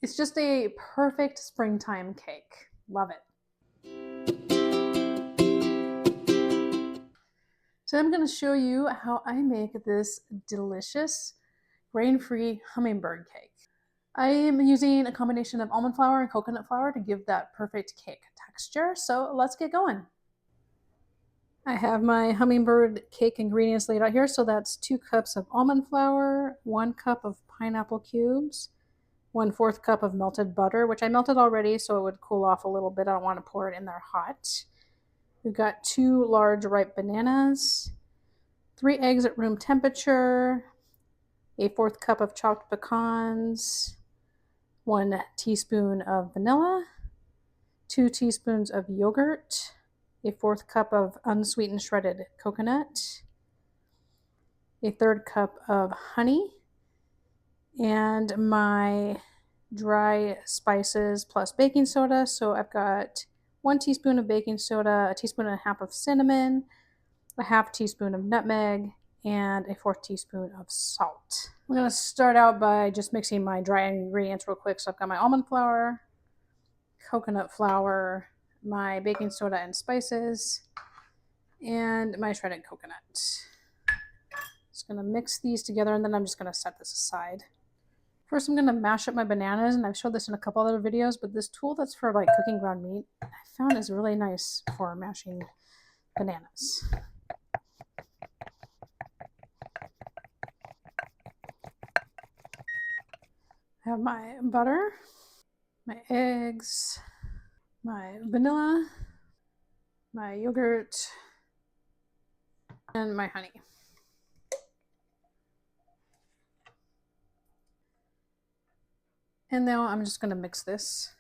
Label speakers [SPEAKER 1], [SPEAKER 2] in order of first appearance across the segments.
[SPEAKER 1] It's just a perfect springtime cake. Love it. So I'm going to show you how I make this delicious grain-free hummingbird cake. I am using a combination of almond flour and coconut flour to give that perfect cake texture. So let's get going. I have my hummingbird cake ingredients laid out here. So that's 2 cups of almond flour, 1 cup of pineapple cubes, 1/4 cup of melted butter, which I melted already so it would cool off a little bit. I don't want to pour it in there hot. We've got 2 large ripe bananas, 3 eggs at room temperature, 1/4 cup of chopped pecans, 1 teaspoon of vanilla, 2 teaspoons of yogurt, 1/4 cup of unsweetened shredded coconut, 1/3 cup of honey, and my dry spices plus baking soda. So I've got 1 teaspoon of baking soda, 1.5 teaspoons of cinnamon, 1/2 teaspoon of nutmeg, and 1/4 teaspoon of salt. I'm going to start out by just mixing my dry ingredients real quick. So I've got my almond flour, coconut flour, my baking soda and spices, and my shredded coconut. Just going to mix these together, and then I'm just going to set this aside. First, I'm going to mash up my bananas, and I've showed this in a couple other videos, but this tool that's for like cooking ground meat, I found is really nice for mashing bananas. I have my butter, my eggs, my vanilla, my yogurt, and my honey. And now I'm just going to mix this.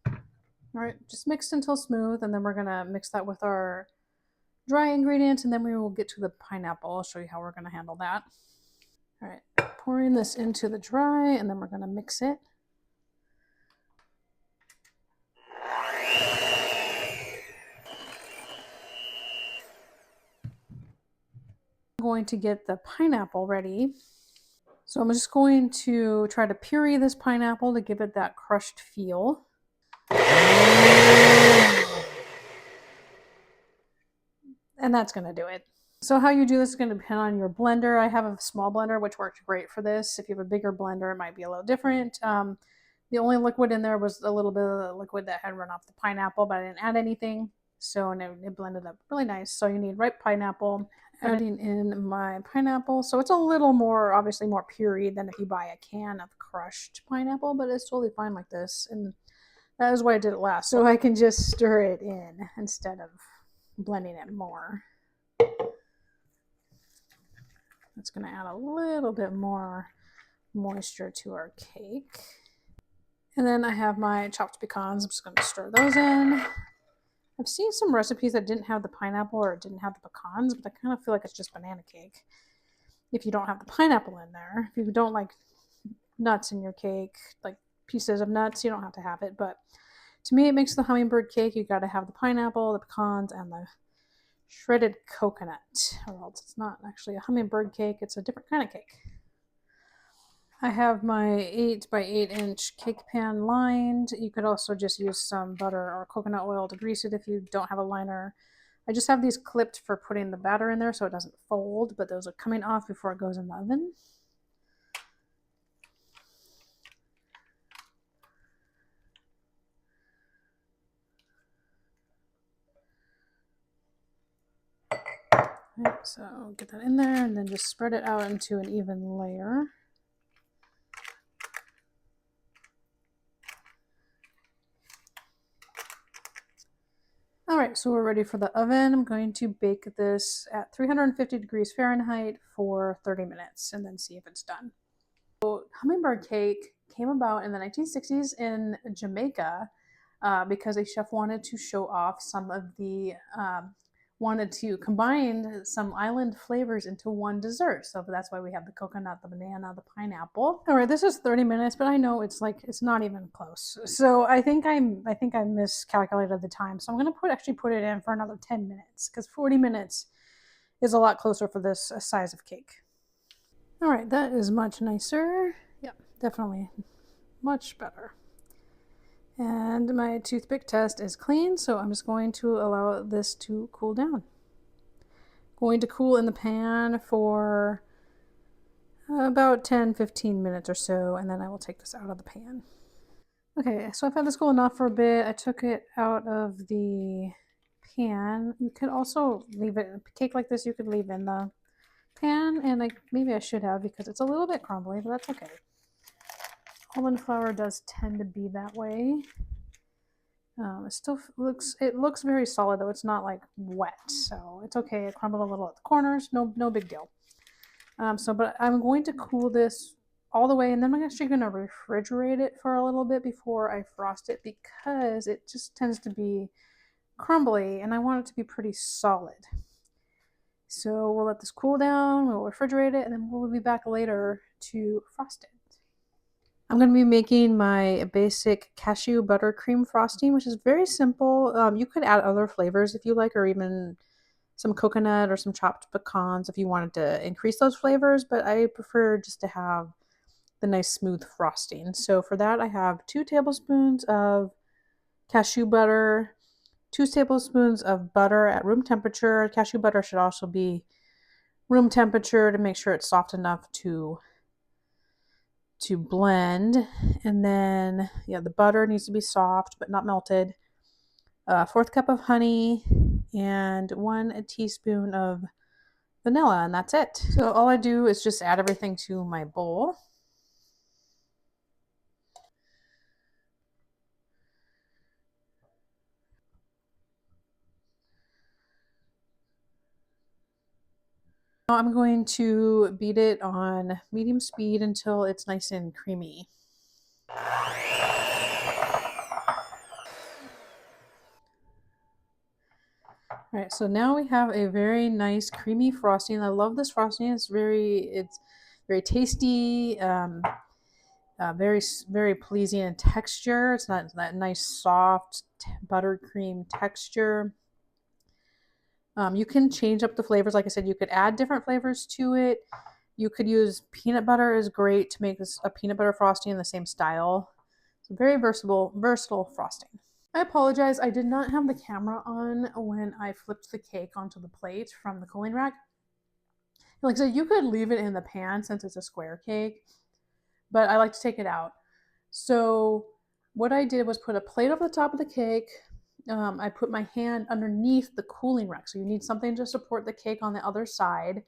[SPEAKER 1] All right, just mixed until smooth, and then we're going to mix that with our dry ingredients, and then we will get to the pineapple. I'll show you how we're going to handle that. All right, pouring this into the dry, and then we're going to mix it. I'm going to get the pineapple ready. So I'm just going to try to puree this pineapple to give it that crushed feel. And that's going to do it. So how you do this is going to depend on your blender. I have a small blender, which worked great for this. If you have a bigger blender, it might be a little different. The only liquid in there was a little bit of the liquid that had run off the pineapple, but I didn't add anything. So and it blended up really nice. So you need ripe pineapple. Adding in my pineapple. So it's a little more, obviously more puree than if you buy a can of crushed pineapple, but it's totally fine like this. And that is why I did it last. So I can just stir it in instead of blending it more. That's going to add a little bit more moisture to our cake. And then I have my chopped pecans. I'm just going to stir those in. I've seen some recipes that didn't have the pineapple or didn't have the pecans, but I kind of feel like it's just banana cake if you don't have the pineapple in there. If you don't like nuts in your cake, like pieces of nuts, you don't have to have it. But to me, it makes the hummingbird cake. You got to have the pineapple, the pecans, and the shredded coconut, or else it's not actually a hummingbird cake. It's a different kind of cake. I have my 8 by 8 inch cake pan lined. You could also just use some butter or coconut oil to grease it if you don't have a liner. I just have these clipped for putting the batter in there so it doesn't fold, but those are coming off before it goes in the oven. Right, so get that in there and then just spread it out into an even layer. All right, so we're ready for the oven. I'm going to bake this at 350 degrees Fahrenheit for 30 minutes and then see if it's done. So hummingbird cake came about in the 1960s in Jamaica because a chef wanted to show off some of the, wanted to combine some island flavors into one dessert. So that's why we have the coconut, the banana, the pineapple. All right, this is 30 minutes, but I know it's not even close. So I think I miscalculated the time. So I'm gonna actually put it in for another 10 minutes because 40 minutes is a lot closer for this size of cake. All right, that is much nicer. Yeah, definitely much better. And my toothpick test is clean, so I'm just going to allow this to cool down. Going to cool in the pan for about 10-15 minutes or so, and then I will take this out of the pan. Okay, so I've had this cool enough for a bit. I took it out of the pan. You could also leave it, a cake like this, you could leave in the pan, and maybe I should have because it's a little bit crumbly, but that's okay. Almond flour does tend to be that way. It still looks very solid though. It's not like wet, so it's okay. It crumbled a little at the corners. No big deal. But I'm going to cool this all the way, and then I'm actually going to refrigerate it for a little bit before I frost it because it just tends to be crumbly, and I want it to be pretty solid. So we'll let this cool down. We'll refrigerate it, and then we'll be back later to frost it. I'm going to be making my basic cashew buttercream frosting, which is very simple. You could add other flavors if you like, or even some coconut or some chopped pecans if you wanted to increase those flavors, but I prefer just to have the nice smooth frosting. So for that, I have 2 tablespoons of cashew butter, 2 tablespoons of butter at room temperature. Cashew butter should also be room temperature to make sure it's soft enough to blend. And then the butter needs to be soft but not melted. 1/4 cup of honey and 1 teaspoon of vanilla, and that's it. So all I do is just add everything to my bowl. Now I'm going to beat it on medium speed until it's nice and creamy. All right, so now we have a very nice creamy frosting. I love this frosting. It's very tasty, very pleasing in texture. It's not that nice soft buttercream texture. You can change up the flavors. Like I said, you could add different flavors to it. You could use peanut butter is great to make this a peanut butter frosting in the same style. It's a very versatile frosting. I apologize. I did not have the camera on when I flipped the cake onto the plate from the cooling rack. Like I said, you could leave it in the pan since it's a square cake, but I like to take it out. So what I did was put a plate over the top of the cake. I put my hand underneath the cooling rack. So you need something to support the cake on the other side.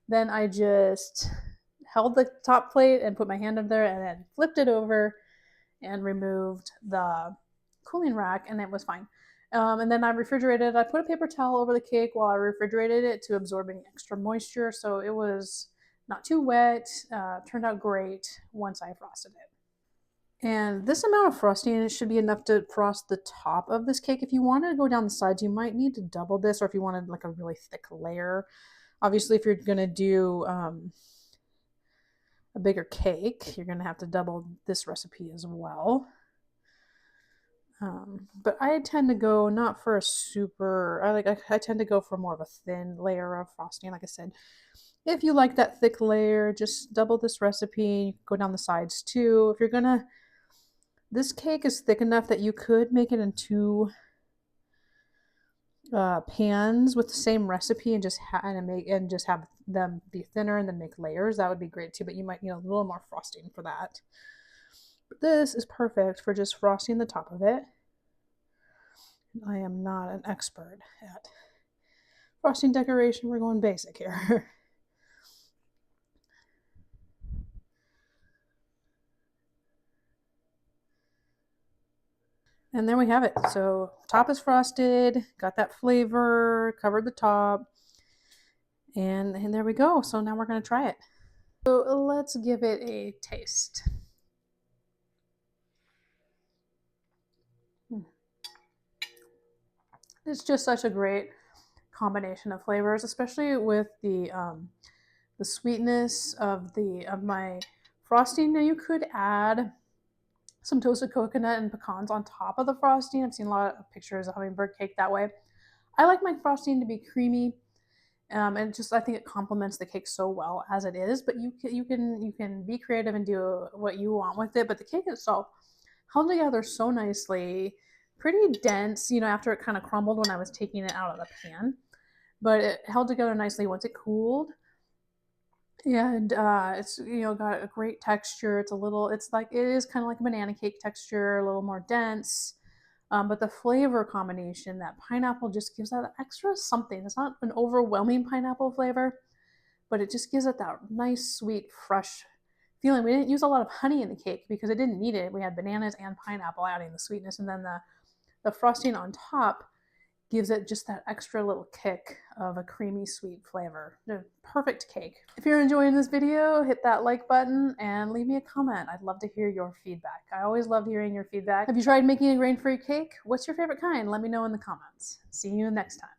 [SPEAKER 1] Then I just held the top plate and put my hand up there and then flipped it over and removed the cooling rack, and it was fine. And then I refrigerated. I put a paper towel over the cake while I refrigerated it to absorb any extra moisture, so it was not too wet. Turned out great once I frosted it. And this amount of frosting should be enough to frost the top of this cake. If you wanted to go down the sides, you might need to double this, or if you wanted like a really thick layer. Obviously, if you're going to do a bigger cake, you're going to have to double this recipe as well. But I tend to go not for a super. I tend to go for more of a thin layer of frosting. Like I said, if you like that thick layer, just double this recipe. Go down the sides too. If you're gonna, this cake is thick enough that you could make it in 2 pans with the same recipe and just have them be thinner and then make layers. That would be great too. But you might need a little more frosting for that. But this is perfect for just frosting the top of it. I am not an expert at frosting decoration. We're going basic here. And there we have it. So top is frosted, got that flavor, covered the top, and there we go. So now we're going to try it. So let's give it a taste. It's just such a great combination of flavors, especially with the sweetness of my frosting. Now you could add some toasted coconut and pecans on top of the frosting. I've seen a lot of pictures of hummingbird cake that way. I like my frosting to be creamy And just I think it complements the cake so well as it is. But you can be creative and do what you want with it. But the cake itself held together so nicely, pretty dense. After it kind of crumbled when I was taking it out of the pan, but it held together nicely once it cooled. And it's got a great texture. It is kind of like a banana cake texture, a little more dense. But the flavor combination, that pineapple just gives that extra something. It's not an overwhelming pineapple flavor, but it just gives it that nice, sweet, fresh feeling. We didn't use a lot of honey in the cake because it didn't need it. We had bananas and pineapple adding the sweetness, and then the frosting on top gives it just that extra little kick of a creamy sweet flavor. The perfect cake. If you're enjoying this video, hit that like button and leave me a comment. I'd love to hear your feedback. I always love hearing your feedback. Have you tried making a grain-free cake? What's your favorite kind? Let me know in the comments. See you next time.